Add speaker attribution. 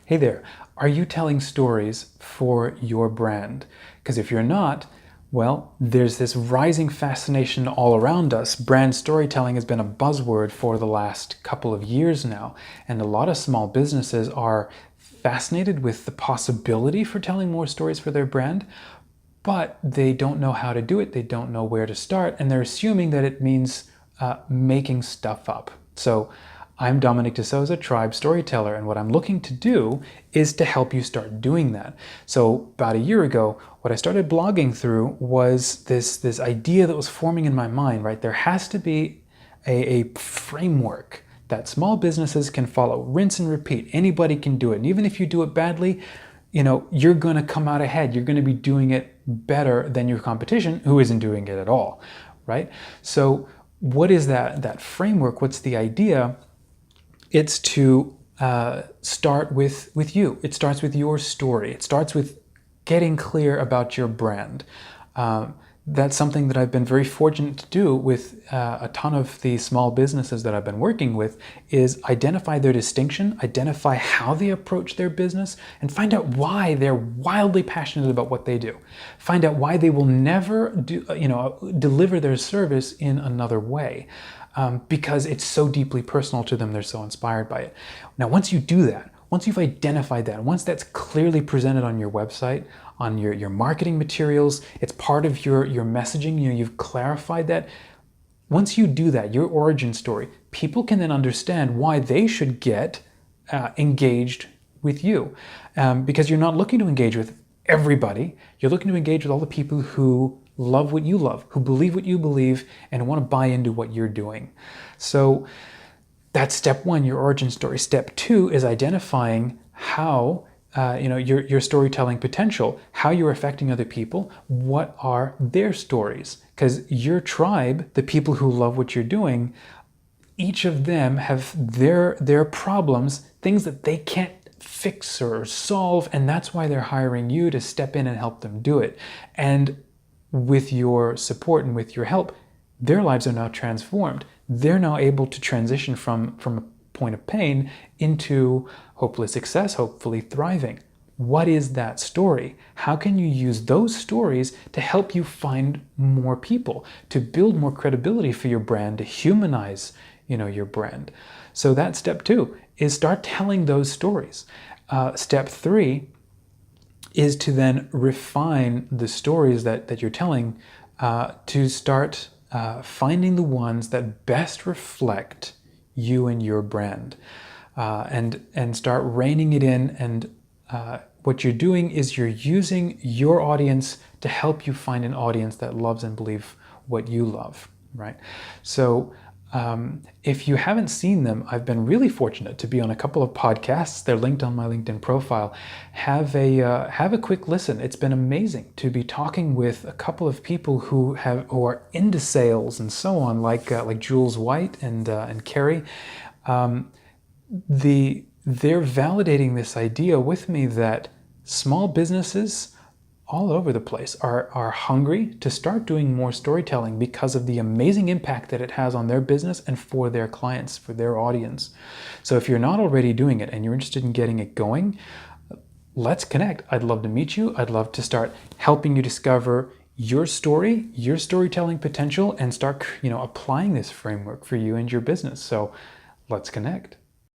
Speaker 1: Hey there, are you telling stories for your brand? Because if you're not, well, there's this rising fascination all around us. Brand storytelling has been a buzzword for the last couple of years now, and a lot of small businesses are fascinated with the possibility for telling more stories for their brand, but they don't know how to do it, they don't know where to start, and they're assuming that it means making stuff up. So I'm Dominic de Souza, Tribe Storyteller, and what I'm looking to do is to help you start doing that. So about a year ago, what I started blogging through was this idea that was forming in my mind, right? There has to be a framework that small businesses can follow. Rinse and repeat. Anybody can do it. And even if you do it badly, you're going to come out ahead. You're going to be doing it better than your competition who isn't doing it at all, right? So what is that framework? What's the idea? It's to start with you. It starts with your story. It starts with getting clear about your brand. That's something that I've been very fortunate to do with a ton of the small businesses that I've been working with, is identify their distinction, identify how they approach their business, and find out why they're wildly passionate about what they do. Find out why they will never deliver their service in another way. Because it's so deeply personal to them, they're so inspired by it. Now, once you do that, once you've identified that, once that's clearly presented on your website, on your marketing materials, it's part of your messaging, you've clarified that. Once you do that, your origin story, people can then understand why they should get engaged with you. Because you're not looking to engage with everybody, you're looking to engage with all the people who love what you love, who believe what you believe, and want to buy into what you're doing. So that's step one, your origin story. Step two is identifying how your storytelling potential, how you're affecting other people, what are their stories. Because your tribe, the people who love what you're doing, each of them have their problems, things that they can't fix or solve, and that's why they're hiring you to step in and help them do it. And with your support and with your help, their lives are now transformed. They're now able to transition from a point of pain into hopefully success, hopefully thriving. What is that story? How can you use those stories to help you find more people, to build more credibility for your brand, to humanize, your brand? So that's step two, is start telling those stories. Step three is to then refine the stories that you're telling, to start finding the ones that best reflect you and your brand, and start reining it in. And what you're doing is you're using your audience to help you find an audience that loves and believes what you love, right? So if you haven't seen them, I've been really fortunate to be on a couple of podcasts. They're linked on my LinkedIn profile. Have a quick listen. It's been amazing to be talking with a couple of people who are into sales and so on, like Jules White and Carrie. They're validating this idea with me that small businesses all over the place are hungry to start doing more storytelling because of the amazing impact that it has on their business and for their clients, for their audience. So if you're not already doing it and you're interested in getting it going, let's connect. I'd love to meet you. I'd love to start helping you discover your story, your storytelling potential, and start, applying this framework for you and your business. So let's connect.